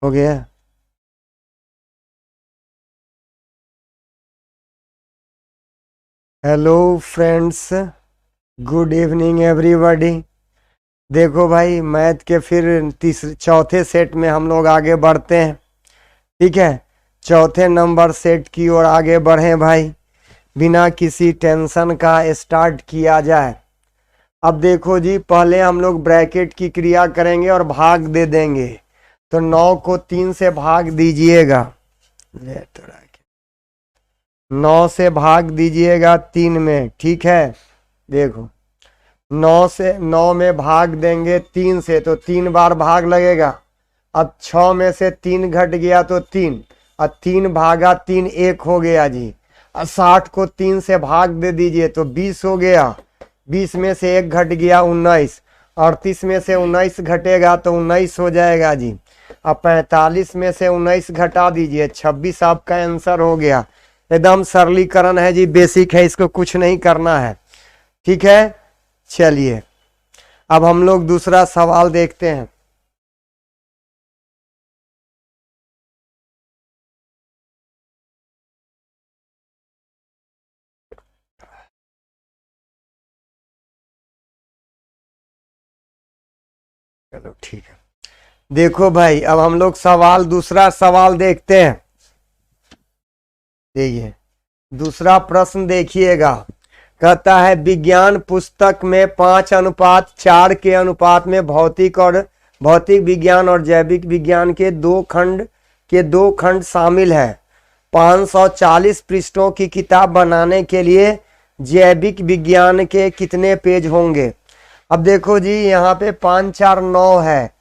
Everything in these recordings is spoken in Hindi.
हो गया। Hello friends, good evening everybody. देखो भाई, मैथ के फिर तीसरे चौथे सेट में हम लोग आगे बढ़ते हैं। ठीक है, चौथे नंबर सेट की ओर आगे बढ़े भाई, बिना किसी टेंशन का स्टार्ट किया जाए। अब देखो जी, पहले हम लोग ब्रैकेट की क्रिया करेंगे और भाग दे देंगे। तो 9 को 3 से भाग दीजिएगा, 9 से भाग दीजिएगा 3 में। ठीक है, देखो 9 में भाग देंगे 3 से तो 3 बार भाग लगेगा। अब 6 में से 3 घट गया तो 3, और 3 भागा 3 1 हो गया जी। और 60 को 3 से भाग दे दीजिए तो 20 हो गया। 20 में से 1 घट गया 19, 38 में से 19 घटेगा तो 19 हो जाएगा जी। अब 45 में से 19 घटा दीजिए, 26 आपका आंसर हो गया। एकदम सरलीकरण है जी, बेसिक है, इसको कुछ नहीं करना है। ठीक है, चलिए अब हम लोग दूसरा सवाल देखते हैं। चलो ठीक है, देखो भाई अब हम लोग दूसरा सवाल देखते हैं। देखिए दूसरा प्रश्न देखिएगा, कहता है विज्ञान पुस्तक में 5:4 के अनुपात में भौतिक विज्ञान और जैविक विज्ञान के दो खंड शामिल है। 540 पृष्ठों की किताब बनाने के लिए जैविक विज्ञान के कितने पेज होंगे? अब देखो जी, यहाँ पे 5 4 9 है,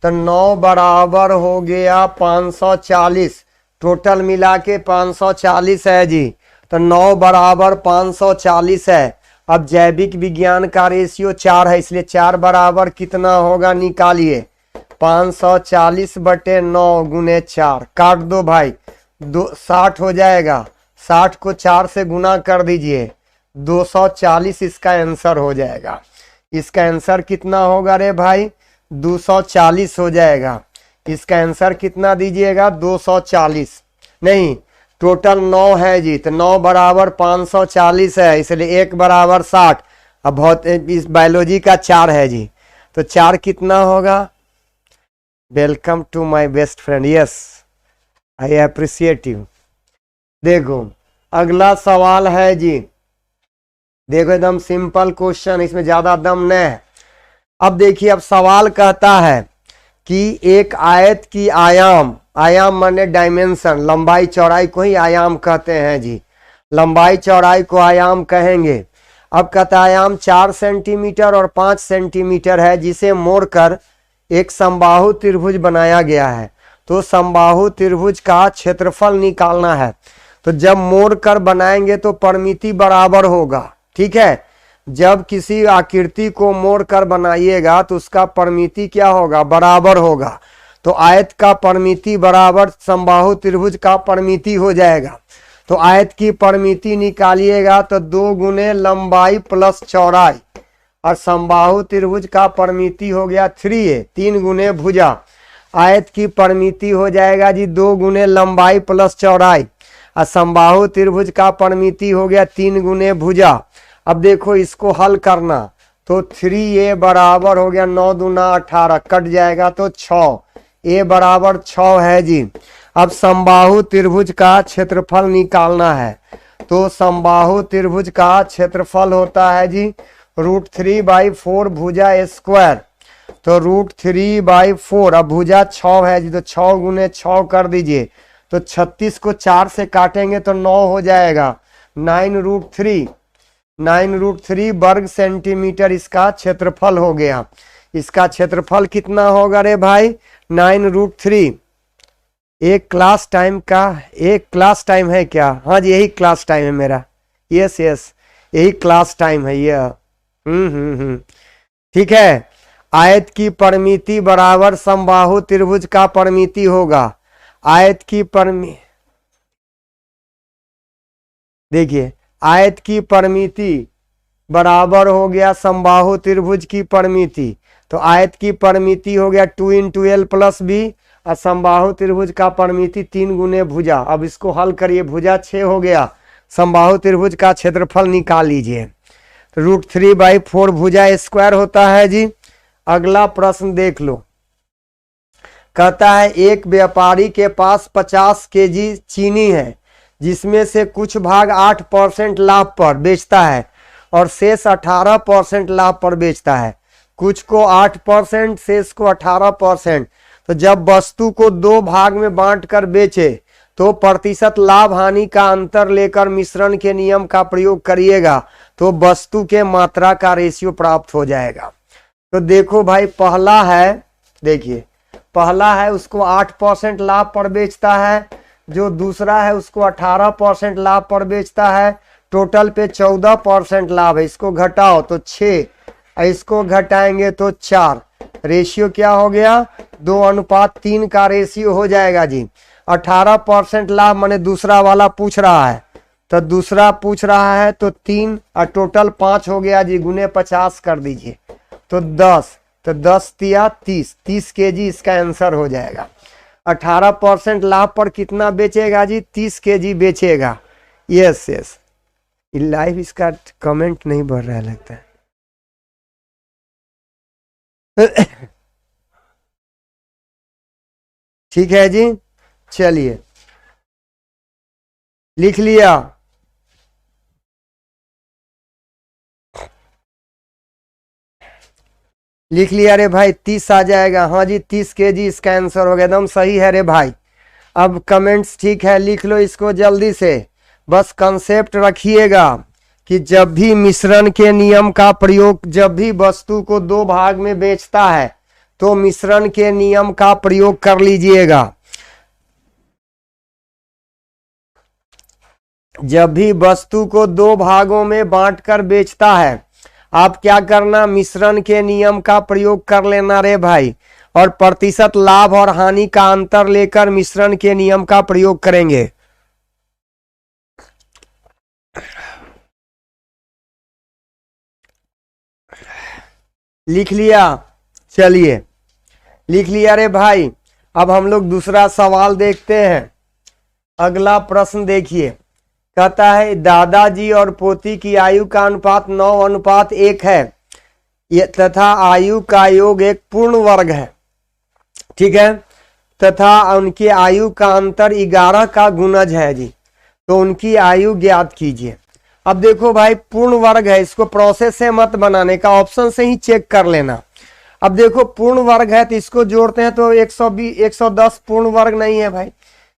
तो 9 बराबर हो गया 540, टोटल मिला के 540 है जी। तो 9 बराबर 540 है। अब जैविक विज्ञान का रेशियो 4 है, इसलिए 4 बराबर कितना होगा निकालिए। 540 बटे 9 गुने 4, काट दो भाई, 60 हो जाएगा। 60 को 4 से गुना कर दीजिए, 240 इसका आंसर हो जाएगा। इसका आंसर कितना होगा रे भाई? 240 हो जाएगा। इसका आंसर कितना दीजिएगा? 240 नहीं, टोटल 9 है जी, तो 9 बराबर 540 है, इसलिए 1 बराबर 60। अब इस बायोलॉजी का 4 है जी, तो 4 कितना होगा? Welcome to my best friend, yes I appreciate you. देखो अगला सवाल है जी, देखो एकदम सिंपल क्वेश्चन, इसमें ज्यादा दम नहीं है। अब देखिए, अब सवाल कहता है कि एक आयत की आयाम माने डायमेंशन, लंबाई चौड़ाई को ही आयाम कहते हैं जी, लंबाई चौड़ाई को आयाम कहेंगे। अब कहता है आयाम 4 सेंटीमीटर और 5 सेंटीमीटर है, जिसे मोड़कर एक समबाहु त्रिभुज बनाया गया है। तो समबाहु त्रिभुज का क्षेत्रफल निकालना है। तो जब मोड़कर बनाएंगे तो परिमिति बराबर होगा। ठीक है, जब किसी आकृति को मोड़कर बनाइएगा तो उसका परिमिति क्या होगा? बराबर होगा। तो आयत का परिमिति बराबर समबाहु त्रिभुज का परिमिति हो जाएगा। तो आयत की परिमिति निकालिएगा तो 2 गुने लंबाई प्लस चौड़ाई, और समबाहु त्रिभुज का परिमिति हो गया 3a, 3 गुने भुजा। आयत की परिमिति हो जाएगा जी 2 गुने लंबाई प्लस चौड़ाई, और समबाहु त्रिभुज का परिमिति हो गया 3 गुने भुजा। अब देखो इसको हल करना, तो 3a बराबर हो गया 9 दूना 18, कट जाएगा तो 6, a बराबर 6 है जी। अब समबाहु त्रिभुज का क्षेत्रफल निकालना है। तो समबाहु त्रिभुज का क्षेत्रफल होता है जी √3/4 भुजा स्क्वायर। तो √3/4, अब भुजा 6 है जी, तो 6 गुने 6 कर दीजिए, तो 36 को 4 से काटेंगे तो 9 हो जाएगा। 9√3 वर्ग सेंटीमीटर इसका क्षेत्रफल हो गया। इसका क्षेत्रफल कितना होगा रे भाई? 9√3। एक क्लास टाइम है क्या? हाँ जी, यही क्लास टाइम है मेरा, यस यही क्लास टाइम है ये। ठीक है, आयत की परिमिति बराबर समबाहु त्रिभुज का परिमिति होगा। आयत की परिमिति, देखिए आयत की परिमिति बराबर हो गया समबाहु त्रिभुज की परिमिति। तो आयत की परिमिति हो गया 2 × l + b, और समबाहु त्रिभुज का परिमिति 3 गुने भुजा। अब इसको हल करिए, भुजा 6 हो गया, समबाहु त्रिभुज का क्षेत्रफल निकाल लीजिए। तो √3/4 भुजा स्क्वायर होता है जी। अगला प्रश्न देख लो, कहता है एक व्यापारी के पास 50 केजी चीनी है, जिसमें से कुछ भाग 8% लाभ पर बेचता है और शेष 18% लाभ पर बेचता है। कुछ को 8%, शेष को 18%। तो जब वस्तु को 2 भाग में बांटकर बेचे तो प्रतिशत लाभ हानि का अंतर लेकर मिश्रण के नियम का प्रयोग करिएगा तो वस्तु के मात्रा का रेशियो प्राप्त हो जाएगा। तो देखो भाई, पहला है, देखिए पहला है उसको 8% लाभ पर बेचता है, जो दूसरा है उसको 18% लाभ पर बेचता है। टोटल पे 14% लाभ है। इसको घटाओ तो 6, इसको घटाएंगे तो 4। रेशियो क्या हो गया? 2:3 का रेशियो हो जाएगा जी। 18% लाभ माने दूसरा वाला पूछ रहा है, तो दूसरा पूछ रहा है तो 3 और टोटल 5 हो गया जी। गुने 50 कर दीजिए तो 10, तो 10 तिया 30, 30 केजी इसका आंसर हो जाएगा। 18% लाभ पर कितना बेचेगा जी? 30 केजी बेचेगा। यस यस, लाइव इसका कमेंट नहीं बढ़ रहा है लगता है। ठीक है जी, चलिए लिख लिया। लिख लिया रे भाई, 30 आ जाएगा। हाँ जी, 30 केजी इसका आंसर हो गया। एकदम सही है रे भाई। अब कमेंट्स ठीक है, लिख लो इसको जल्दी से। बस कंसेप्ट रखिएगा कि जब भी मिश्रण के नियम का प्रयोग, जब भी वस्तु को 2 भाग में बेचता है तो मिश्रण के नियम का प्रयोग कर लीजिएगा। जब भी वस्तु को 2 भागों में बांटकर बेचता है, आप क्या करना? मिश्रण के नियम का प्रयोग कर लेना रे भाई, और प्रतिशत लाभ और हानि का अंतर लेकर मिश्रण के नियम का प्रयोग करेंगे। लिख लिया? चलिए लिख लिया रे भाई। अब हम लोग दूसरा सवाल देखते हैं। अगला प्रश्न देखिए, कहता है दादाजी और पोती की आयु का अनुपात 9:1 है तथा आयु का योग एक पूर्ण वर्ग है, ठीक है, तथा उनकी आयु का अंतर 11 का गुणज है जी। तो उनकी आयु ज्ञात कीजिए। अब देखो भाई, पूर्ण वर्ग है, इसको प्रोसेस से मत बनाने का, ऑप्शन से ही चेक कर लेना। अब देखो पूर्ण वर्ग है तो इसको जोड़ते हैं तो 110 पूर्ण वर्ग नहीं है भाई।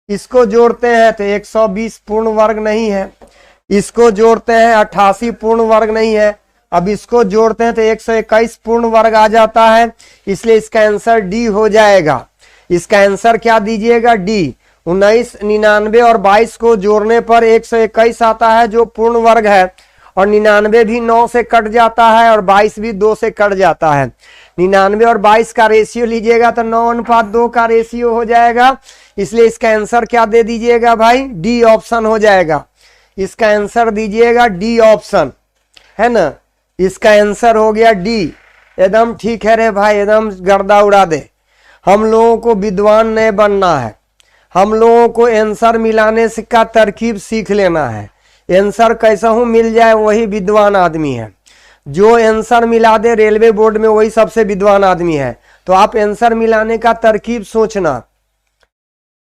इसको जोड़ते हैं तो 120 पूर्ण वर्ग नहीं है। इसको जोड़ते हैं 88 पूर्ण वर्ग नहीं है। अब इसको जोड़ते हैं तो 121 पूर्ण वर्ग आ जाता है। इसलिए इसका आंसर डी हो जाएगा। इसका आंसर क्या दीजिएगा? डी। 19, 99 और 22 को जोड़ने पर 121 आता है जो पूर्ण वर्ग है, और 99 भी 9 से कट जाता है और 22 भी 2 से कट जाता है। 99 और 22 का रेशियो लीजिएगा तो 9:2 का रेशियो हो जाएगा। इसलिए इसका आंसर क्या दे दीजिएगा भाई? डी ऑप्शन हो जाएगा। इसका आंसर दीजिएगा डी ऑप्शन, है ना। इसका आंसर हो गया डी। एकदम ठीक है रे भाई, एकदम गर्दा उड़ा दे। हम लोगों को विद्वान नहीं बनना है, हम लोगों को आंसर मिलाने का तरकीब सीख लेना है। आंसर कैसा हूं मिल जाए वही विद्वान आदमी है। जो आंसर मिला दे रेलवे बोर्ड में वही सबसे विद्वान आदमी है। तो आप आंसर मिलाने का तरकीब सोचना,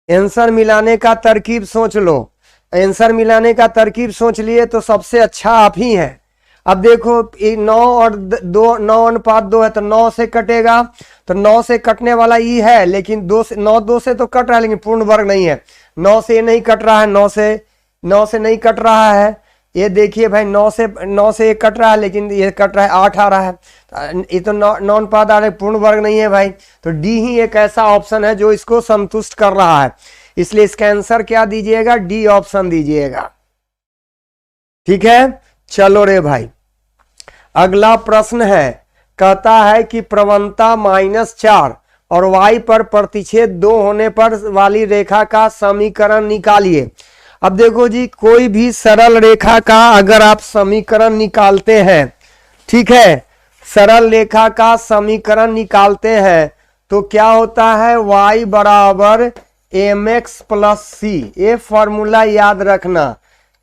आंसर मिलाने का तरकीब सोच लो। आंसर मिलाने का तरकीब सोच लिए तो सबसे अच्छा आप ही है। अब देखो 9 और 2, 9:2 है तो 9 से कटेगा, तो 9 से कटने वाला ई है, लेकिन 2 से तो कट रहा है, लेकिन पूर्ण वर्ग नहीं है। 9 से नहीं कट रहा है, 9 से नहीं कट रहा है। ये देखिए भाई, 9 से ये कट रहा है, लेकिन ये कट रहा है 8 आ रहा है। ये तो 9:9 आ रहा है, पूर्ण वर्ग नहीं है भाई। तो डी ही एक ऐसा ऑप्शन है जो इसको संतुष्ट कर रहा है। इसलिए इसका आंसर क्या दीजिएगा? डी ऑप्शन दीजिएगा। ठीक है, चलो रे भाई। अगला प्रश्न है, कहता है कि प्रवणता -4 और y पर प्रतिच्छेद 2 होने पर वाली रेखा का समीकरण निकालिए। अब देखो जी, कोई भी सरल रेखा का अगर आप समीकरण निकालते हैं, ठीक है, सरल रेखा का समीकरण निकालते हैं तो क्या होता है y बराबर mx प्लस सी। ये फॉर्मूला याद रखना,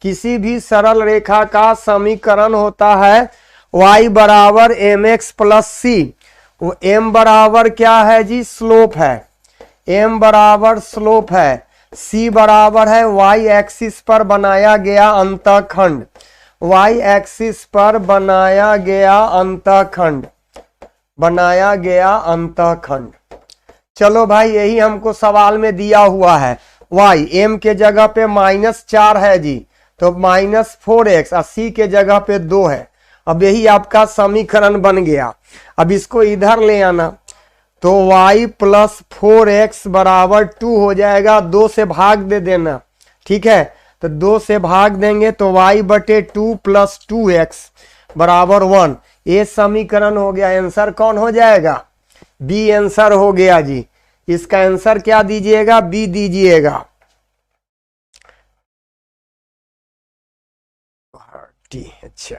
किसी भी सरल रेखा का समीकरण होता है y बराबर mx प्लस सी। वो m बराबर क्या है जी, स्लोप है, m बराबर स्लोप है, c बराबर है y एक्सिस पर बनाया गया अंतःखंड, y एक्सिस पर बनाया गया अंतःखंड। चलो भाई यही हमको सवाल में दिया हुआ है। y m के जगह पे -4 है जी, तो -4x, और c के जगह पे 2 है। अब यही आपका समीकरण बन गया। अब इसको इधर ले आना, तो y प्लस 4x बराबर 2 हो जाएगा। 2 से भाग दे देना, ठीक है, तो 2 से भाग देंगे तो y बटे 2 प्लस 2x बराबर 1। ये समीकरण हो गया। आंसर कौन हो जाएगा, बी आंसर हो गया जी। इसका आंसर क्या दीजिएगा, बी दीजिएगा। अच्छा,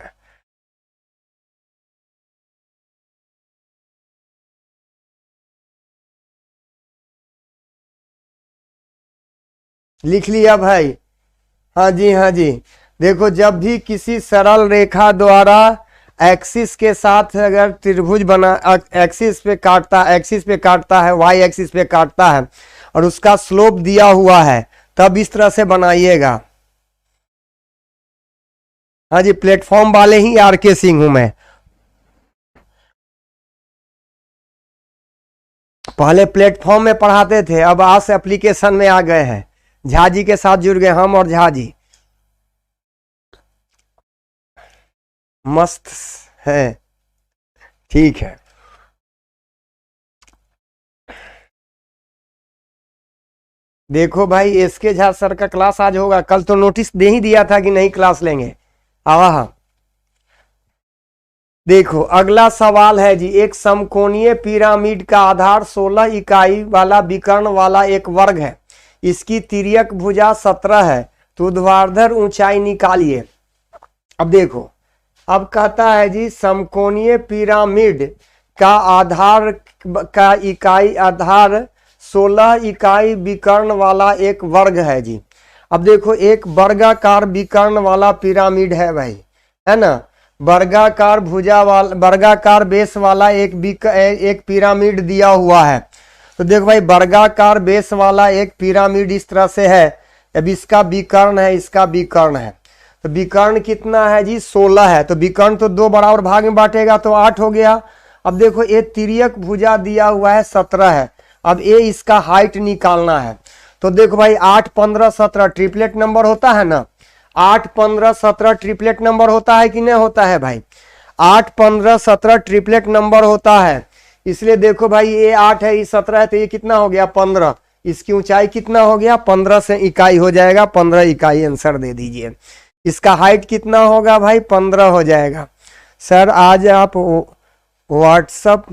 लिख लिया भाई। हाँ जी, हाँ जी। देखो, जब भी किसी सरल रेखा द्वारा एक्सिस के साथ अगर त्रिभुज बना, एक्सिस पे काटता है, वाई एक्सिस पे काटता है और उसका स्लोप दिया हुआ है, तब इस तरह से बनाइएगा। हाँ जी, प्लेटफॉर्म वाले ही आर के सिंह हूं मैं। पहले प्लेटफॉर्म में पढ़ाते थे, अब आज से एप्लीकेशन में आ गए हैं। झा जी के साथ जुड़ गए हम और झा जी। मस्त है, ठीक है। देखो भाई, एसके झा सर का क्लास आज होगा। कल तो नोटिस दे ही दिया था कि नहीं क्लास लेंगे। आवा, देखो अगला सवाल है जी। एक समकोणीय पिरामिड का आधार 16 इकाई वाला विकर्ण वाला एक वर्ग है। इसकी तिर्यक भुजा 17 है, तो ऊर्ध्वाधर ऊंचाई निकालिए। अब देखो, अब कहता है जी समकोणीय पिरामिड का आधार का इकाई आधार 16 इकाई विकर्ण वाला एक वर्ग है जी। अब देखो, एक वर्गाकार विकर्ण वाला पिरामिड है भाई, है ना, वर्गाकार भुजा वाला, वर्गाकार बेस वाला एक पिरामिड दिया हुआ है। तो देखो भाई, वर्गाकार बेस वाला एक पिरामिड इस तरह से है। अब इसका विकर्ण है, इसका विकर्ण है, तो विकर्ण कितना है जी, 16 है। तो विकर्ण तो 2 बराबर भाग में बांटेगा तो 8 हो गया। अब देखो, ये तिर्यक भुजा दिया हुआ है 17 है। अब ये इसका हाइट निकालना है। तो देखो भाई, 8, 15, 17 ट्रिपलेट नंबर होता है ना। 8, 15, 17 ट्रिपलेट नंबर होता है कि नहीं होता है भाई। 8, 15, 17 ट्रिपलेट नंबर होता है। इसलिए देखो भाई, ये 8 है, ये 17 है, तो ये कितना हो गया, 15। इसकी ऊंचाई कितना हो गया, 15 से इकाई हो जाएगा। 15 इकाई आंसर दे दीजिए। इसका हाइट कितना होगा भाई, 15 हो जाएगा। सर आज आप व्हाट्सअप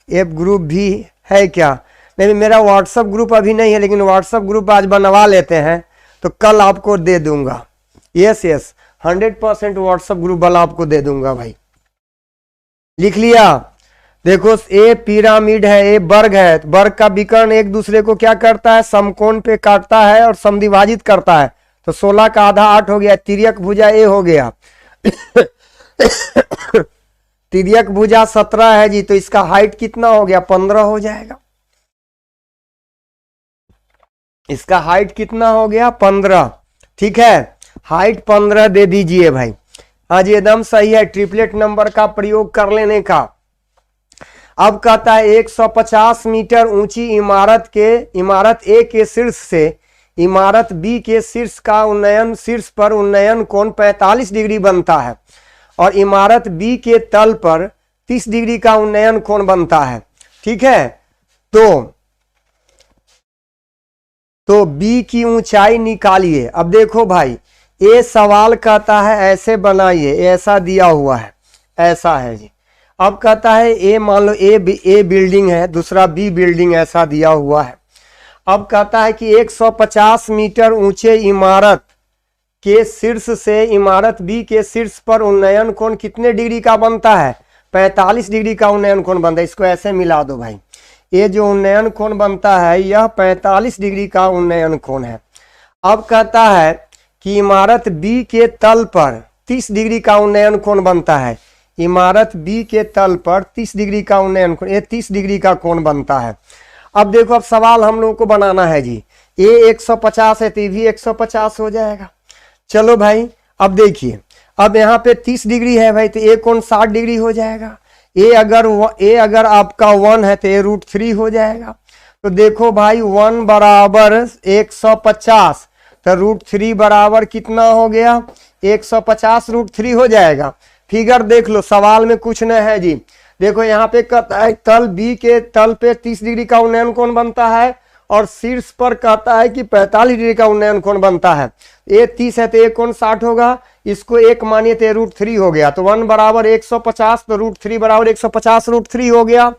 ऐप ग्रुप भी है क्या? नहीं, मेरा व्हाट्सअप ग्रुप अभी नहीं है, लेकिन व्हाट्सअप ग्रुप आज बनवा लेते हैं, तो कल आपको दे दूंगा। यस, 100% व्हाट्सएप ग्रुप वाला आपको दे दूंगा भाई। लिख लिया। देखो, ए पिरामिड है, ए वर्ग है। वर्ग का विकर्ण एक दूसरे को क्या करता है, समकोण पे काटता है और समद्विभाजित करता है। तो 16 का आधा 8 हो गया। तिर्यक भुजा ए हो गया। तिर्यक भुजा 17 है जी, तो इसका हाइट कितना हो गया, 15 हो जाएगा। इसका हाइट कितना हो गया, 15। ठीक है, हाइट 15 दे दीजिए भाई। हाँ जी, एकदम सही है। ट्रिपलेट नंबर का प्रयोग कर लेने का। अब कहता है 150 मीटर ऊंची इमारत ए के शीर्ष से इमारत बी के शीर्ष पर उन्नयन कोण 45 डिग्री बनता है, और इमारत बी के तल पर 30 डिग्री का उन्नयन कोण बनता है। ठीक है, तो बी की ऊंचाई निकालिए। अब देखो भाई, ये सवाल कहता है ऐसे बनाइए, ऐसा दिया हुआ है, ऐसा है जी। अब कहता है ए, मान लो ए बिल्डिंग है, दूसरा बी बिल्डिंग, ऐसा दिया हुआ है। अब कहता है कि 150 मीटर ऊंचे इमारत के शीर्ष से इमारत बी के शीर्ष पर उन्नयन कोण कितने डिग्री का बनता है, 45 डिग्री का उन्नयन कोण बनता है। इसको ऐसे मिला दो भाई, ये जो उन्नयन कोण बनता है यह 45 डिग्री का उन्नयन कोण है। अब कहता है कि इमारत बी के तल पर 30 डिग्री का उन्नयन कोण बनता है। इमारत बी के तल पर 30 डिग्री का उन्नयन कोण, ये 30 डिग्री का कोण बनता है। अब देखो, अब सवाल हम लोगों को बनाना है जी। ये 150 है तो ये भी 150 हो जाएगा। चलो भाई, अब देखिए, अब यहाँ पे 30 डिग्री है भाई, तो ये कोण 60 डिग्री हो जाएगा। ये अगर आपका 1 है तो ये √3 हो जाएगा। तो देखो भाई, 1 बराबर 150, तो √3 बराबर कितना हो गया? 150 √3 हो जाएगा। फिगर देख लो, सवाल में कुछ न है जी। देखो यहाँ पे कहता है तल बी के तल पे 30 डिग्री का उन्नयन कोण बनता है, और शीर्ष पर कहता है कि 45 डिग्री का उन्नयन कोण बनता है। ये 30 है तो ये कोण 60 होगा, इसको 1 मानिए तो √3 हो गया। तो 1 बराबर 150, तो √3 बराबर 150 √3 हो गया।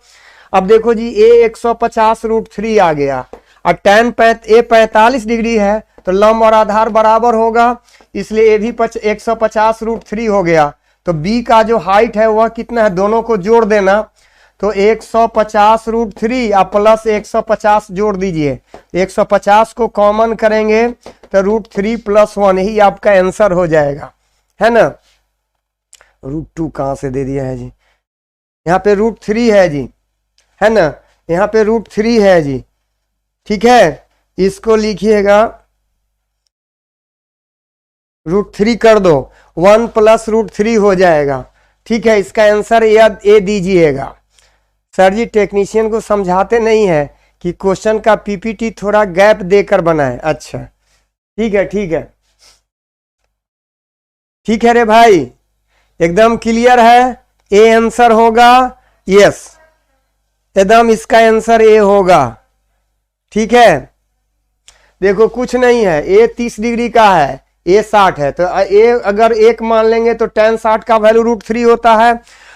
अब देखो जी, ये 150 √3 आ गया, और tan 45 डिग्री है तो लंब और आधार बराबर होगा, इसलिए ये भी 150 √3 हो गया। तो बी का जो हाइट है वह कितना है, दोनों को जोड़ देना, तो 150 √3 और प्लस 150 जोड़ दीजिए। 150 को कॉमन करेंगे तो √3 + 1, यही आपका आंसर हो जाएगा, है ना। √2 कहां से दे दिया है जी? यहाँ पे √3 है जी, है ना, यहाँ पे √3 है जी। ठीक है, इसको लिखिएगा, √3 कर दो, 1 + √3 हो जाएगा। ठीक है, इसका आंसर ए दीजिएगा। सर जी टेक्नीशियन को समझाते नहीं है कि क्वेश्चन का पीपीटी थोड़ा गैप देकर बनाए। अच्छा, ठीक है, ठीक है, ठीक है रे भाई, एकदम क्लियर है। ए आंसर होगा, यस, एकदम इसका आंसर ए होगा। ठीक है, देखो कुछ नहीं है, ए 30 डिग्री का है, ए 60 है, तो ए अगर 1 मान लेंगे तो tan 60 का वैल्यू √3 होता है।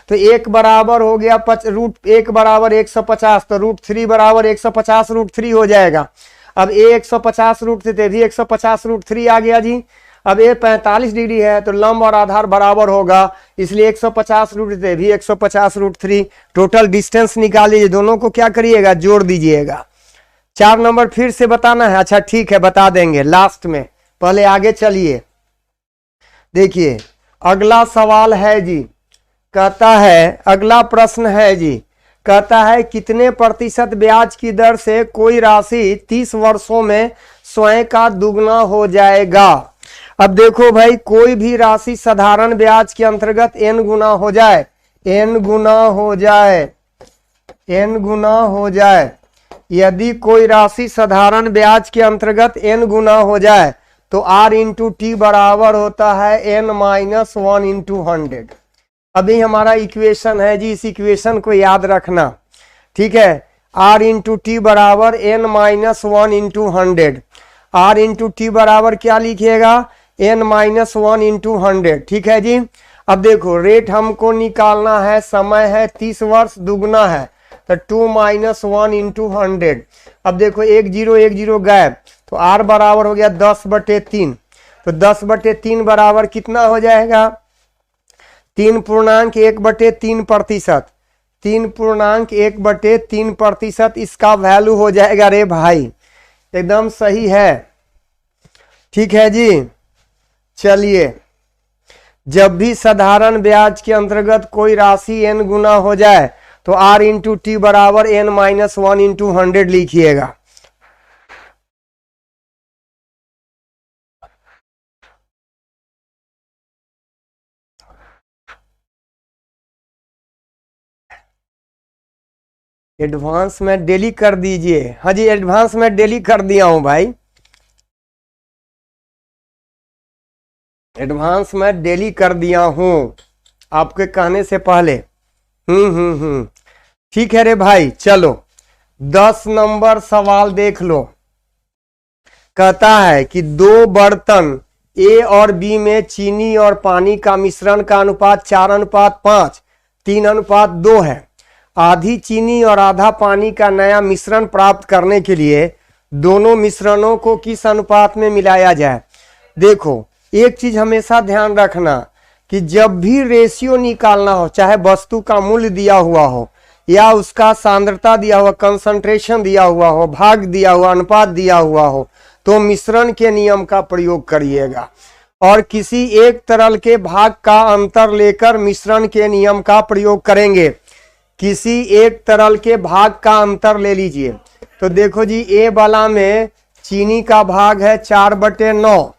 तो 1 बराबर हो गया 1 बराबर 150, तो √3 बराबर 150 √3 हो जाएगा। अब ए 150 √3 भी 150 √3 आ गया जी। अब ए 45 डिग्री है तो लंब और आधार बराबर होगा, इसलिए 150 √3 भी 150 √3। टोटल डिस्टेंस निकाल लीजिए, दोनों को क्या करिएगा, जोड़ दीजिएगा। 4 नंबर फिर से बताना है? अच्छा ठीक है, बता देंगे लास्ट में, पहले आगे चलिए। देखिए अगला सवाल है जी, कहता है, अगला प्रश्न है जी, कहता है कितने प्रतिशत ब्याज की दर से कोई राशि 30 वर्षों में स्वयं का दुगना हो जाएगा। अब देखो भाई, कोई भी राशि साधारण ब्याज के अंतर्गत n गुना हो जाए, n गुना हो जाए, n गुना हो जाए। यदि कोई राशि साधारण ब्याज के अंतर्गत n गुना हो जाए तो r × t बराबर होता है n - 1 × 100। अभी हमारा इक्वेशन है जी, इस इक्वेशन को याद रखना। ठीक है, r × t बराबर n - 1 × 100। r × t बराबर क्या लिखिएगा, n - 1 × 100। ठीक है जी। अब देखो रेट हमको निकालना है, समय है 30 वर्ष, दुगना है तो 2 - 1 × 100। अब देखो 1 0 1 0 गैप, तो r बराबर हो गया 10/3। तो 10/3 बराबर कितना हो जाएगा, 3.1/3%। 3.1/3% इसका वैल्यू हो जाएगा रे भाई, एकदम सही है। ठीक है जी। चलिए, जब भी साधारण ब्याज के अंतर्गत कोई राशि n गुना हो जाए तो r × t बराबर n - 1 × 100 लिखिएगा। एडवांस में डेली कर दीजिए। हाँ जी, एडवांस में डेली कर दिया हूं भाई, एडवांस में डेली कर दिया हूं आपके कहने से पहले। ठीक है रे भाई। चलो 10 नंबर सवाल देख लो। कहता है कि 2 बर्तन ए और बी में चीनी और पानी का मिश्रण का अनुपात 4:5, 3:2 है। आधी चीनी और आधा पानी का नया मिश्रण प्राप्त करने के लिए दोनों मिश्रणों को किस अनुपात में मिलाया जाए। देखो एक चीज हमेशा ध्यान रखना कि जब भी रेशियो निकालना हो, चाहे वस्तु का मूल्य दिया हुआ हो या उसका सांद्रता दिया हुआ, कंसंट्रेशन दिया हुआ हो, भाग दिया हुआ, अनुपात दिया हुआ हो, तो मिश्रण के नियम का प्रयोग करिएगा। और किसी एक तरल के भाग का अंतर लेकर मिश्रण के नियम का प्रयोग करेंगे। किसी एक तरल के भाग का अंतर ले लीजिए। तो देखो जी, ए वाला में चीनी का भाग है 4/9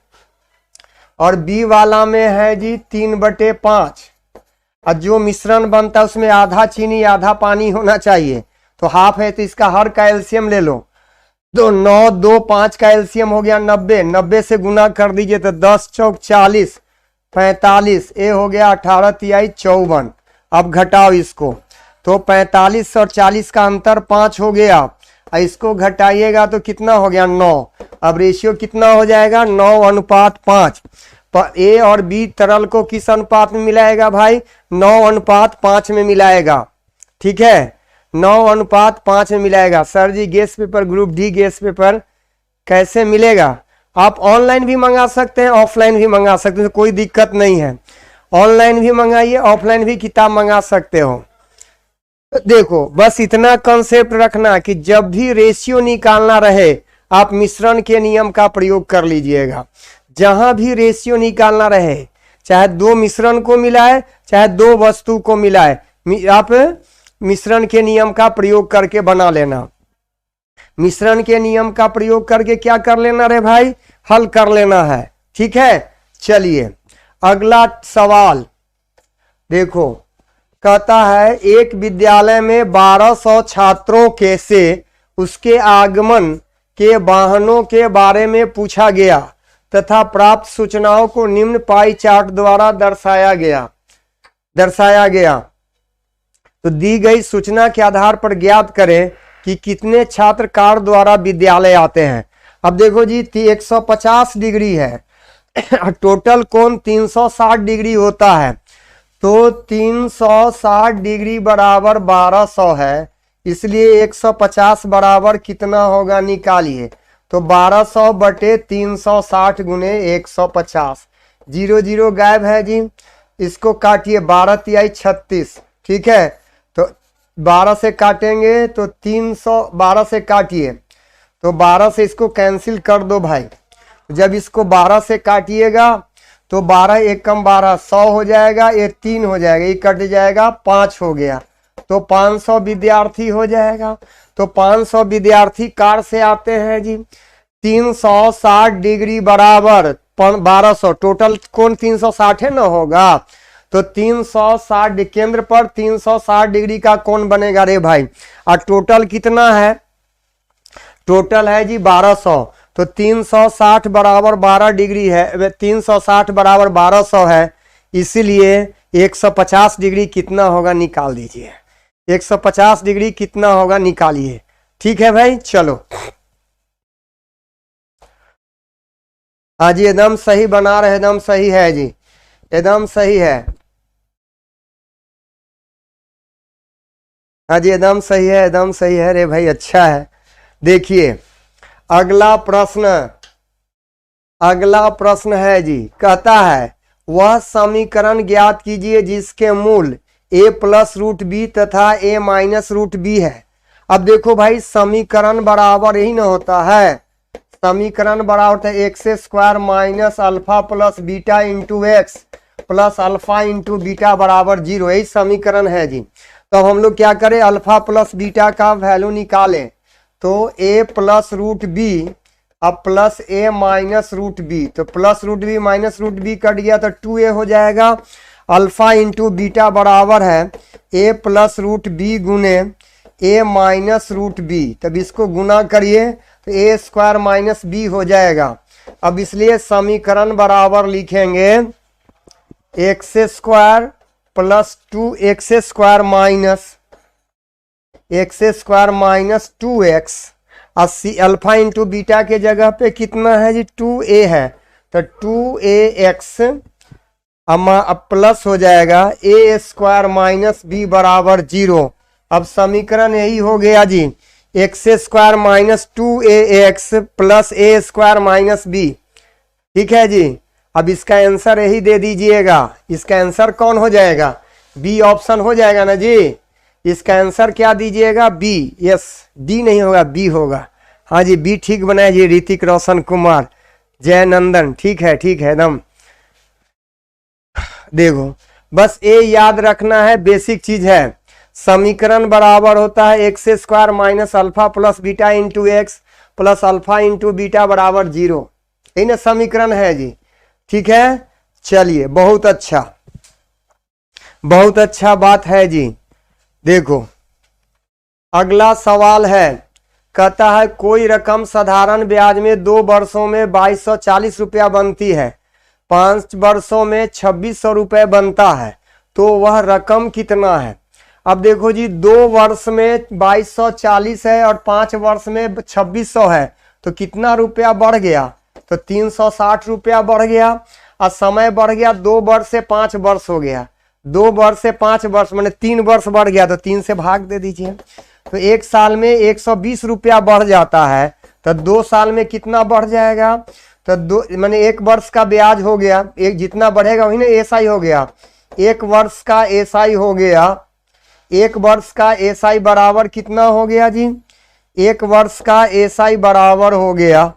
और बी वाला में है जी 3/5। और जो मिश्रण बनता है उसमें आधा चीनी आधा पानी होना चाहिए, तो हाफ है, तो इसका हर का एलसीएम ले लो। तो 9 2 5 का एलसीएम हो गया 90, 90 से गुना कर दीजिए तो 10 चौक 40, 45, ए हो गया 18 तिहाई 54। अब घटाओ इसको, तो 45 और 40 का अंतर 5 हो गया, इसको घटाइएगा तो कितना हो गया 9। अब रेशियो कितना हो जाएगा 9:5। ए और बी तरल को किस अनुपात में मिलाएगा भाई, 9:5 में मिलाएगा। ठीक है, 9:5 में मिलाएगा। Sir ji guess paper group D guess paper कैसे मिलेगा? आप ऑनलाइन भी मंगा सकते हैं, ऑफलाइन भी मंगा सकते हैं, कोई दिक्कत नहीं है। ऑनलाइन भी मंगाइए, ऑफलाइन भी किताब मंगा सकते हो। देखो बस इतना कंसेप्ट रखना कि जब भी रेशियो निकालना रहे आप मिश्रण के नियम का प्रयोग कर लीजिएगा। जहां भी रेशियो निकालना रहे, चाहे दो मिश्रण को मिलाए चाहे दो वस्तु को मिलाए, आप मिश्रण के नियम का प्रयोग करके बना लेना। मिश्रण के नियम का प्रयोग करके क्या कर लेना रे भाई, हल कर लेना है। ठीक है, चलिए अगला सवाल देखो, कहता है एक विद्यालय में 1200 छात्रों के से उसके आगमन के वाहनों के बारे में पूछा गया तथा प्राप्त सूचनाओं को निम्न पाई चार्ट द्वारा दर्शाया गया। तो दी गई सूचना के आधार पर ज्ञात करें कि कितने छात्र कार द्वारा विद्यालय आते हैं। अब देखो जी 150 डिग्री है, टोटल कोण 360 डिग्री होता है, तो 360 डिग्री बराबर 1200 है, इसलिए 150 बराबर कितना होगा निकालिए। तो 1200 बटे 360 गुने 150, 0 0 गायब है जी, इसको काटिए, 12 तिहाई 36। ठीक है, तो 12 से काटेंगे तो 312 से काटिए, तो 12 से इसको कैंसिल कर दो भाई। जब इसको 12 से काटिएगा तो 12 1 कम 12 100 हो जाएगा, ये 3 हो जाएगा, ये कट जाएगा 5 हो गया, तो 500 विद्यार्थी हो जाएगा। तो 500 विद्यार्थी कार से आते हैं जी। 360 डिग्री बराबर 1200, टोटल कोण 360 है ना होगा, तो 360 केंद्र पर 360 डिग्री का कोण बनेगा रे भाई। और टोटल कितना है, टोटल है जी 1200, तो 360 बराबर 12 डिग्री है, 360 बराबर 1200 है, इसीलिए 150 डिग्री कितना होगा निकाल दीजिए। 150 डिग्री कितना होगा निकालिए। ठीक है भाई, चलो हाँ जी, एकदम सही बना रहे, एकदम सही है जी, एकदम सही है। हाँ जी एकदम सही है, एकदम सही है रे भाई, अच्छा है। देखिए अगला प्रश्न है जी, कहता है वह समीकरण ज्ञात कीजिए जिसके मूल a+√b तथा a-√b है। अब देखो भाई समीकरण बराबर यही ना होता है, समीकरण बराबर होता है x² minus alpha plus beta into x plus alpha into beta बराबर 0, यही समीकरण है जी। तो हम लोग क्या करें, अल्फा प्लस बीटा का वैल्यू निकालें, तो a+√b अब प्लस a-√b, तो +√b -√b कट गया तो 2a हो जाएगा। अल्फा इंटू बीटा बराबर है a+√b गुने a-√b, तब इसको गुना करिए तो a² माइनस b हो जाएगा। अब इसलिए समीकरण बराबर लिखेंगे x² plus 2x² minus 2x, alpha into beta के जगह पे कितना है जी 2a है, तो 2ax अब प्लस हो जाएगा a² माइनस b बराबर 0। अब समीकरण यही हो गया जी, x² minus 2ax plus a² minus b। ठीक है जी, अब इसका आंसर यही दे दीजिएगा, इसका आंसर कौन हो जाएगा, बी ऑप्शन हो जाएगा ना जी। इसका आंसर क्या दीजिएगा? बी। यस, डी नहीं होगा, बी होगा। हाँ जी, बी ठीक बनाया जी। ऋतिक रोशन कुमार, जय नंदन, ठीक है एकदम। देखो बस ये याद रखना है, बेसिक चीज है। समीकरण बराबर होता है x square minus alpha plus beta into x plus alpha into beta बराबर 0। यही ना समीकरण है जी, ठीक है। चलिए, बहुत अच्छा, बहुत अच्छा बात है जी। देखो अगला सवाल है, कहता है कोई रकम साधारण ब्याज में 2 वर्षों में 2240 रुपया बनती है, 5 वर्षों में 2600 रुपये बनता है, तो वह रकम कितना है? अब देखो जी, 2 वर्ष में 2240 है और 5 वर्ष में 2600 है, तो कितना रुपया बढ़ गया? तो 360 रुपया बढ़ गया। और समय बढ़ गया, 2 वर्ष से 5 वर्ष हो गया, 2 वर्ष से 5 वर्ष मैंने 3 वर्ष बढ़ गया, तो 3 से भाग दे दीजिए। तो 1 साल में 120 रुपया बढ़ जाता है, तो 2 साल में कितना बढ़ जाएगा? तो 2 मैंने 1 वर्ष का ब्याज हो गया, एक जितना बढ़ेगा वही ना एसआई हो गया। 1 वर्ष का एसआई हो गया, 1 वर्ष का एसआई बराबर कितना हो गया जी? 1 वर्ष का एसआई बराबर हो गया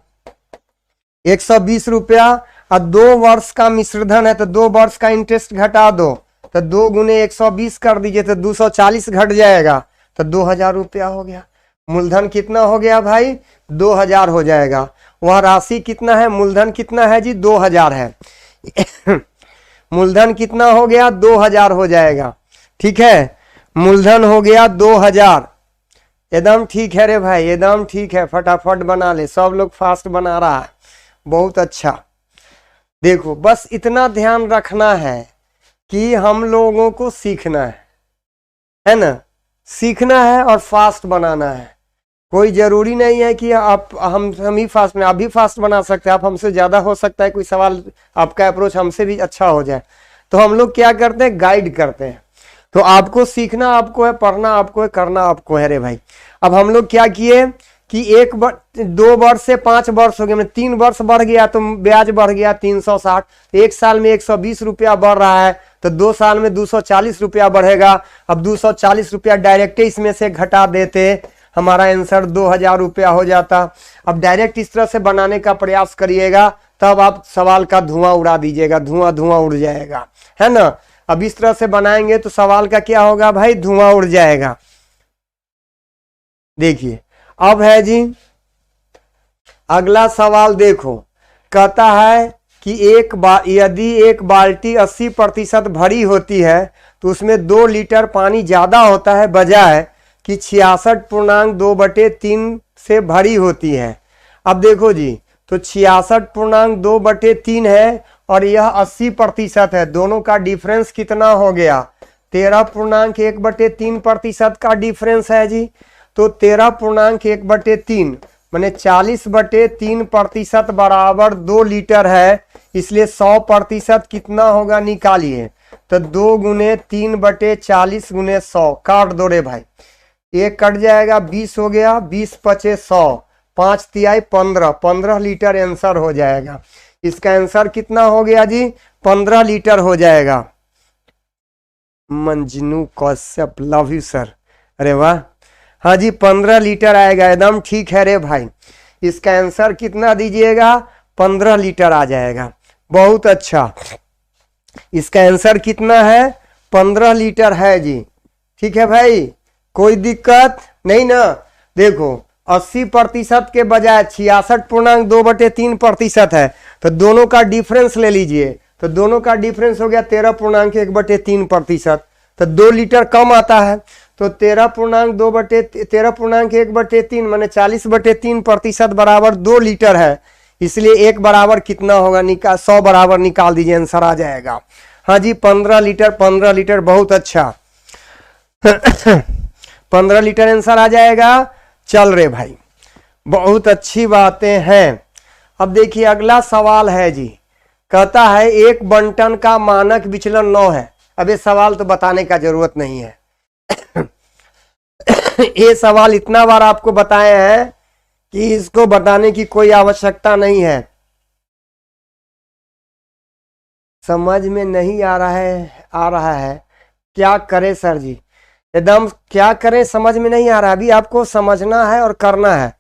120 रुपया। और 2 वर्ष का मिश्रधन है, तो 2 वर्ष का इंटरेस्ट घटा दो, तो 2 गुने 120 कर दीजिए, तो 240 घट जाएगा, तो 2000 रुपया हो गया। मूलधन कितना हो गया भाई? 2000 हो जाएगा। वह राशि कितना है? मूलधन कितना है जी? 2000 है। मूलधन कितना हो गया? 2000 हो जाएगा, ठीक है। मूलधन हो गया 2000। एकदम ठीक है रे भाई, एकदम ठीक है। फटाफट बना ले, सब लोग फास्ट बना रहा है, बहुत अच्छा। देखो बस इतना ध्यान रखना है कि हम लोगों को सीखना है ना, सीखना है और फास्ट बनाना है। कोई जरूरी नहीं है कि आप हम ही फास्ट में, आप भी फास्ट बना सकते हैं, आप हमसे ज्यादा हो सकता है कोई सवाल आपका अप्रोच हमसे भी अच्छा हो जाए। तो हम लोग क्या करते हैं? गाइड करते हैं। तो आपको सीखना आपको है, पढ़ना आपको है, करना आपको है रे भाई। अब हम लोग क्या किए कि 2 वर्ष से 5 वर्ष हो गए, मतलब 3 वर्ष बढ़ गया तो ब्याज बढ़ गया 360। 1 साल में 120 रुपया बढ़ रहा है, तो 2 साल में 240 रुपया बढ़ेगा। अब 240 रुपया डायरेक्ट इसमें से घटा देते, हमारा आंसर 2000 रुपया हो जाता। अब डायरेक्ट इस तरह से बनाने का प्रयास करिएगा, तब आप सवाल का धुआं उड़ा दीजिएगा, धुआं उड़ जाएगा, है ना। अब इस तरह से बनाएंगे तो सवाल का क्या होगा भाई? धुआं उड़ जाएगा। देखिए अब है जी अगला सवाल। देखो कहता है कि यदि एक बाल्टी 80% भरी होती है तो उसमें 2 लीटर पानी ज्यादा होता है, बजाय कि 66.2/3 से भरी होती है। अब देखो जी, तो 66.2/3 है और यह 80% है, दोनों का डिफरेंस कितना हो गया? 13.1/3% का डिफरेंस है जी। तो 13.1/3 माने 40/3% बराबर 2 लीटर है, इसलिए 100% कितना होगा? निकालिए। तो 2 गुने 3/40 गुने 100, काट दो रे भाई, एक कट जाएगा, 20 हो गया, 20 पचे 100, 5 तिहाई 15, 15 लीटर आंसर हो जाएगा। इसका आंसर कितना हो गया जी? 15 लीटर हो जाएगा। मंजनू कश्यप, लव यू सर, अरे वाह। हाँ जी 15 लीटर आएगा, एकदम ठीक है रे भाई। इसका आंसर कितना दीजिएगा? 15 लीटर आ जाएगा, बहुत अच्छा। इसका आंसर कितना है? 15 लीटर है जी, ठीक है भाई, कोई दिक्कत नहीं ना। देखो 80% के बजाय 66.2/3% है, तो दोनों का डिफरेंस ले लीजिए, तो दोनों का डिफरेंस हो गया 13.1/3%, तो 2 लीटर कम आता है। तो 13.1/3 माने 40/3% बराबर 2 लीटर है, इसलिए 1 बराबर कितना होगा? 100 बराबर निकाल दीजिए, आंसर आ जाएगा। हाँ जी 15 लीटर, 15 लीटर, बहुत अच्छा। 15 लीटर आंसर आ जाएगा। चल रे भाई, बहुत अच्छी बातें हैं। अब देखिए अगला सवाल है जी, कहता है एक बंटन का मानक विचलन 9 है। अब ये सवाल तो बताने का जरूरत नहीं है। ये सवाल इतना बार आपको बताए हैं कि इसको बताने की कोई आवश्यकता नहीं है। समझ में नहीं आ रहा है क्या करे सर जी? एकदम क्या करें समझ में नहीं आ रहा, अभी आपको समझना है और करना है।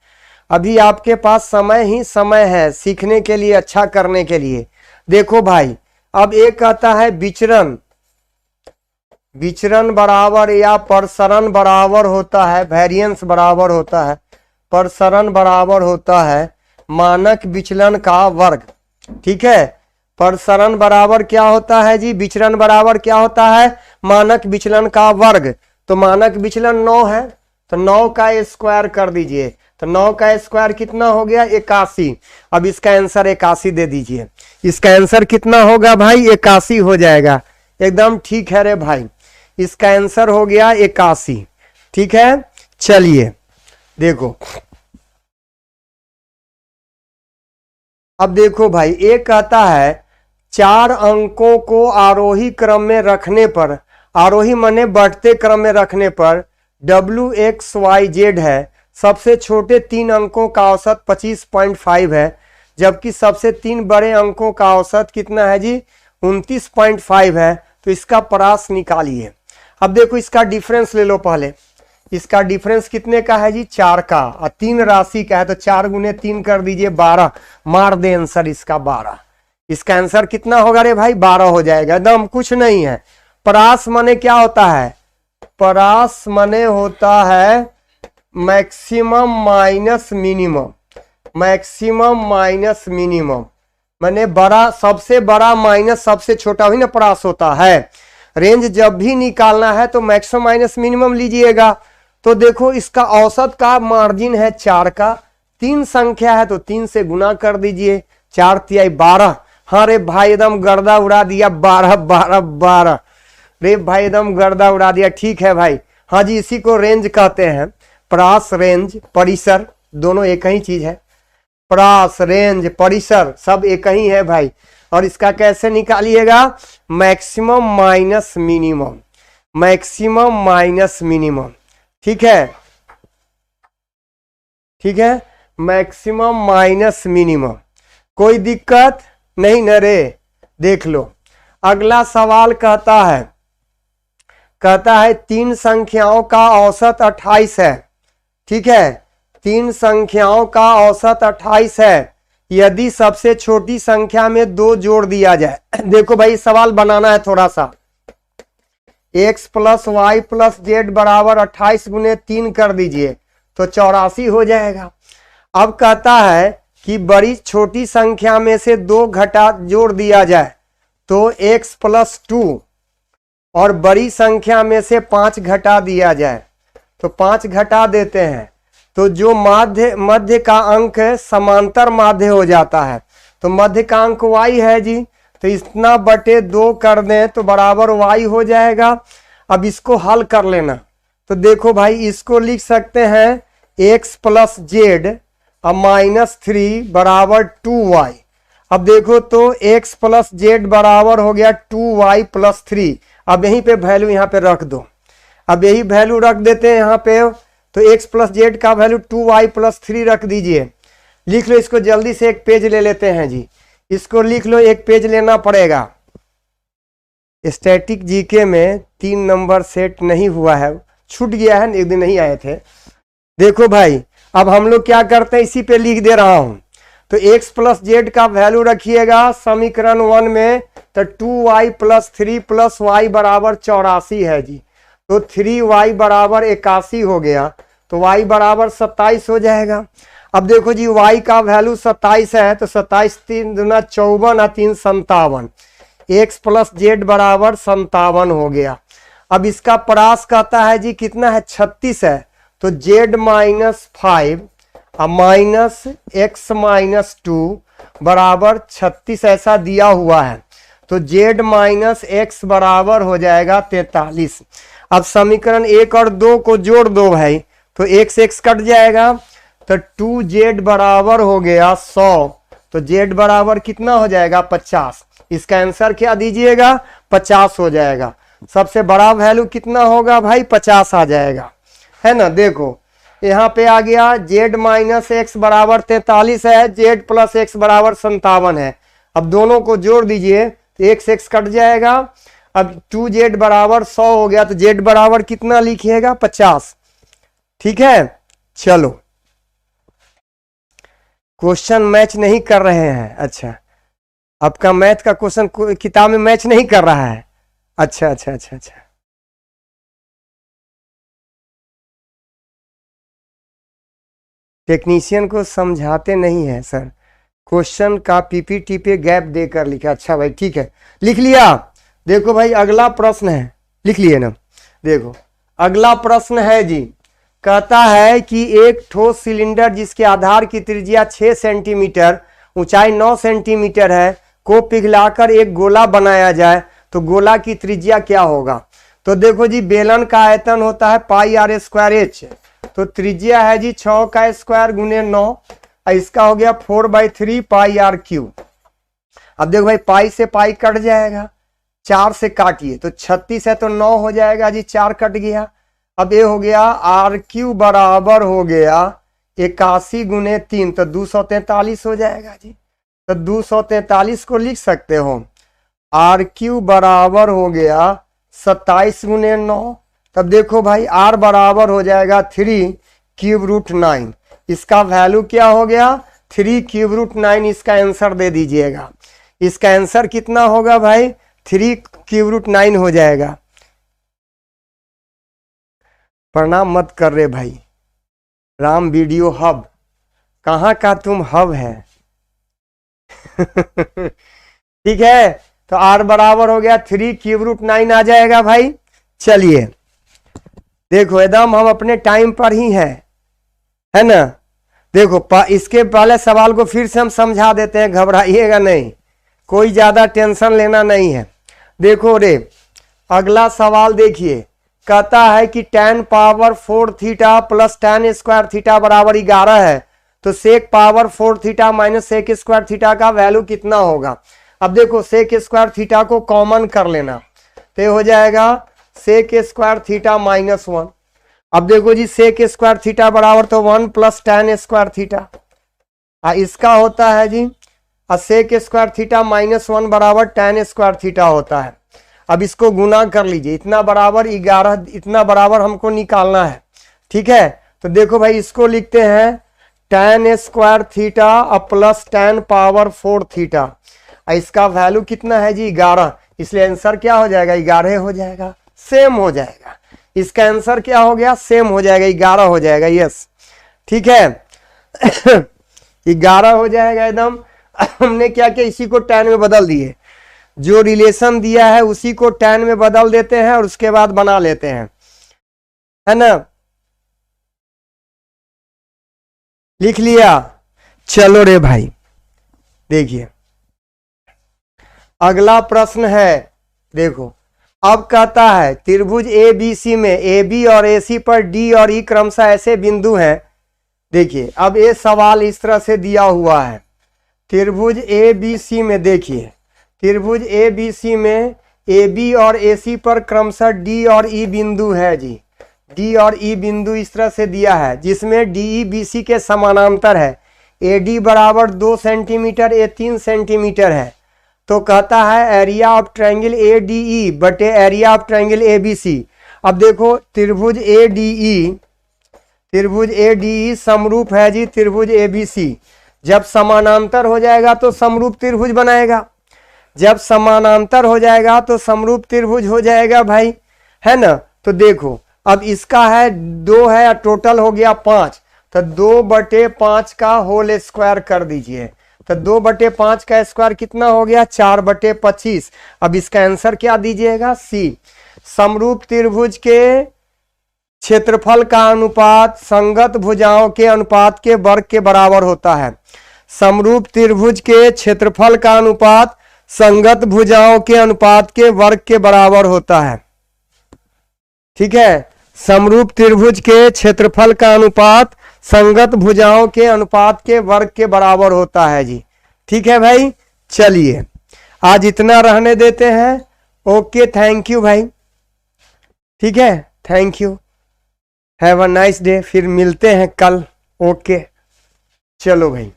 अभी आपके पास समय ही समय है सीखने के लिए, अच्छा करने के लिए। देखो भाई, अब एक कहता है विचरण, विचरण बराबर या प्रसरण बराबर होता है, वेरिएंस बराबर होता है, प्रसरण बराबर होता है मानक विचलन का वर्ग। ठीक है, प्रसरण बराबर क्या होता है जी, विचलन बराबर क्या होता है, मानक विचलन का वर्ग। तो मानक विचलन 9 है, तो 9 का स्क्वायर कर दीजिए, तो 9 का स्क्वायर कितना हो गया 81। अब इसका आंसर 81 दे दीजिए। इसका आंसर कितना होगा भाई, 81 हो जाएगा। एकदम ठीक है रे भाई, इसका आंसर हो गया 81। ठीक है, चलिए देखो, अब देखो भाई, एक कहता है 4 अंकों को आरोही क्रम में रखने पर, आरोही माने बढ़ते क्रम में रखने पर WXYZ है, सबसे छोटे 3 अंकों का औसत 25.5 है, जबकि सबसे 3 बड़े अंकों का औसत कितना है जी 29.5 है। तो इसका परास निकालिए। अब देखो इसका डिफरेंस ले लो पहले, इसका डिफरेंस कितने का है जी 4 का, और 3 राशि का है, तो 4 गुने 3 कर दीजिए 12, मार दे आंसर इसका 12। इसका आंसर कितना होगा रे भाई 12 हो जाएगा, एकदम कुछ नहीं है। परास माने क्या होता है, परास माने होता है maximum minus minimum, maximum minus minimum माने बड़ा, सबसे बड़ा माइनस सबसे छोटा, हुई ना परास होता है। रेंज जब भी निकालना है तो मैक्सिमम माइनस मिनिमम लीजिएगा। तो देखो इसका औसत का मार्जिन है 4 का, 3 संख्या है तो 3 से गुना कर दीजिए, 4 तिहाई 12। हाँ रे भाई एकदम गर्दा उड़ा दिया, 12 12 12 रे भाई एकदम गर्दा उड़ा दिया। ठीक है भाई, हाँ जी, इसी को रेंज कहते हैं। परास रेंज परिसर दोनों एक ही चीज है, परास रेंज परिसर सब एक ही है भाई। और इसका कैसे निकालिएगा, maximum minus minimum, maximum minus minimum. ठीक है, ठीक है, मैक्सिमम माइनस मिनिमम, कोई दिक्कत नहीं न रे। देख लो अगला सवाल कहता है, कहता है 3 संख्याओं का औसत 28 है। ठीक है, 3 संख्याओं का औसत 28 है, यदि सबसे छोटी संख्या में 2 जोड़ दिया जाए। देखो भाई सवाल बनाना है थोड़ा सा, x plus y plus z बराबर 28 गुने 3 कर दीजिए तो 84 हो जाएगा। अब कहता है कि बड़ी छोटी संख्या में से 2 घटा जोड़ दिया जाए तो x प्लस 2, और बड़ी संख्या में से 5 घटा दिया जाए तो 5 घटा देते हैं, तो जो मध्य का अंक समांतर माध्य हो जाता है, तो मध्य का अंक y है जी, तो इतना बटे 2 कर दें तो बराबर y हो जाएगा। अब इसको हल कर लेना, तो देखो भाई इसको लिख सकते हैं x प्लस जेड अब -3 बराबर 2y। अब देखो तो x प्लस जेड बराबर हो गया 2y प्लस 3। अब यहीं पे वैल्यू यहाँ पे रख दो, अब यही वैल्यू रख देते हैं यहाँ पे, तो x प्लस जेड का वैल्यू 2y प्लस 3 रख दीजिए। लिख लो इसको, जल्दी से एक पेज ले लेते हैं जी, इसको लिख लो, एक पेज लेना पड़ेगा। स्टैटिक जीके में 3 नंबर सेट नहीं हुआ है, छूट गया है, एक दिन नहीं आए थे। देखो भाई अब हम लोग क्या करते हैं, इसी पे लिख दे रहा हूं। तो x प्लस जेड का वैल्यू रखिएगा समीकरण 1 में, तो 2y प्लस 3 प्लस y बराबर 84 है जी, तो 3y बराबर 81 हो गया, तो y बराबर 27 हो जाएगा। अब देखो जी y का वैल्यू 27 है, तो 27 3 दूना 54 और 3 57, x प्लस जेड बराबर 57 हो गया। अब इसका परास कहता है जी कितना है 36 है, तो z माइनस 5 और माइनस x माइनस 2 बराबर 36 ऐसा दिया हुआ है, तो z माइनस x बराबर हो जाएगा 43। अब समीकरण 1 और 2 को जोड़ दो भाई, तो x कट जाएगा, तो 2z बराबर हो गया 100, तो z बराबर कितना हो जाएगा 50। इसका आंसर क्या दीजिएगा 50 हो जाएगा। सबसे बड़ा वैल्यू कितना होगा भाई 50 आ जाएगा, है ना। देखो यहाँ पे आ गया z माइनस एक्स बराबर 43 है, z प्लस एक्स बराबर 57 है। अब दोनों को जोड़ दीजिए तो x कट जाएगा, अब 2z बराबर 100 हो गया तो z बराबर कितना लिखिएगा 50। ठीक है, चलो क्वेश्चन मैच नहीं कर रहे हैं। अच्छा, आपका मैथ का क्वेश्चन किताब में मैच नहीं कर रहा है। अच्छा अच्छा अच्छा अच्छा, टेक्नीशियन को समझाते नहीं है सर, क्वेश्चन का पीपीटी पे गैप देकर लिखा। अच्छा भाई ठीक है, लिख लिया। देखो भाई अगला प्रश्न है, लिख लिए ना। देखो अगला प्रश्न है जी, कहता है कि एक ठोस सिलेंडर जिसके आधार की त्रिज्या 6 सेंटीमीटर ऊंचाई 9 सेंटीमीटर है को पिघलाकर एक गोला बनाया जाए तो गोला की त्रिज्या क्या होगा। तो देखो जी, बेलन का आयतन होता है पाई आर स्क्वायर एच, तो त्रिज्या है जी 6 का स्क्वायर गुने 9, इसका हो गया 4/3 पाई आर क्यू। अब देखो भाई पाई से पाई कट जाएगा, 4 से काटिए तो 36 है तो 9 हो जाएगा जी, 4 कट गया। अब ये हो गया आर क्यू बराबर हो गया 81 गुने 3 तो 243 हो जाएगा जी। तो 243 को लिख सकते हो, आर क्यू बराबर हो गया 27 गुने 9। तब देखो भाई आर बराबर हो जाएगा 3 क्यूब रूट 9, इसका वैल्यू क्या हो गया 3 क्यूब रूट 9, इसका आंसर दे दीजिएगा। इसका आंसर कितना होगा भाई 3 क्यूब रूट 9 हो जाएगा। प्रणाम मत कर रहे भाई, राम वीडियो हब, कहाँ का तुम हब है। ठीक है, तो आर बराबर हो गया 3 क्यूब रूट 9 आ जाएगा भाई। चलिए देखो एकदम हम अपने टाइम पर ही है ना। देखो इसके पहले सवाल को फिर से हम समझा देते हैं, घबराइएगा नहीं, कोई ज्यादा टेंशन लेना नहीं है। देखो रे अगला सवाल देखिए, कहता है कि tan power 4 theta plus tan square theta बराबर 11 है तो sec power 4 theta minus sec square theta का वैल्यू कितना होगा। अब देखो सेक स्क्वायर थीटा को कॉमन कर लेना तो ये हो जाएगा सेक स्क्वायर थीटा माइनस 1। अब देखो जी सेक स्क्वायर थीटा बराबर तो 1 प्लस tan स्क्वायर थीटा, इसका होता है जी सेक स्क्वायर थीटा माइनस 1 बराबर tan स्क्वायर थीटा होता है। अब इसको गुना कर लीजिए, इतना बराबर 11, इतना बराबर हमको निकालना है। ठीक है, तो देखो भाई इसको लिखते हैं tan स्क्वायर थीटा और प्लस tan पावर 4 थीटा, इसका वैल्यू कितना है जी 11, इसलिए आंसर क्या हो जाएगा 11 हो जाएगा, सेम हो जाएगा। इसका आंसर क्या हो गया सेम हो जाएगा, 11 हो जाएगा। यस ठीक है 11 हो जाएगा एकदम। हमने क्या किया, इसी को tan में बदल दिए, जो रिलेशन दिया है उसी को tan में बदल देते हैं और उसके बाद बना लेते हैं, है ना। लिख लिया, चलो रे भाई देखिए अगला प्रश्न है। देखो अब कहता है त्रिभुज ABC में AB और AC पर D और E क्रमशः ऐसे बिंदु हैं। देखिए अब ये सवाल इस तरह से दिया हुआ है, त्रिभुज ABC में देखिए, त्रिभुज ABC में AB और AC पर क्रमशः D और E बिंदु है जी। D और E बिंदु इस तरह से दिया है जिसमें DE BC के समानांतर है। AD बराबर 2 सेंटीमीटर, A 3 सेंटीमीटर है। तो कहता है एरिया ऑफ ट्रायंगल ADE बटे एरिया ऑफ ट्रायंगल ABC। अब देखो त्रिभुज ADE समरूप है जी त्रिभुज ABC। जब समानांतर हो जाएगा तो समरूप त्रिभुज बनाएगा, जब समानांतर हो जाएगा तो समरूप त्रिभुज हो जाएगा भाई, है ना। तो देखो अब इसका है 2 है, टोटल हो गया 5, तो 2/5 का होल स्क्वायर कर दीजिए, तो 2/5 का स्क्वायर कितना हो गया 4/25। अब इसका आंसर क्या दीजिएगा C। समरूप त्रिभुज के क्षेत्रफल का अनुपात संगत भुजाओं के अनुपात के वर्ग के बराबर होता है। समरूप त्रिभुज के क्षेत्रफल का अनुपात संगत भुजाओं के अनुपात के वर्ग के बराबर होता है। ठीक है, समरूप त्रिभुज के क्षेत्रफल का अनुपात संगत भुजाओं के अनुपात के वर्ग के बराबर होता है जी। ठीक है भाई, चलिए आज इतना रहने देते हैं। ओके, थैंक यू भाई। ठीक है, thank you, have a nice day, फिर मिलते हैं कल। ओके चलो भाई।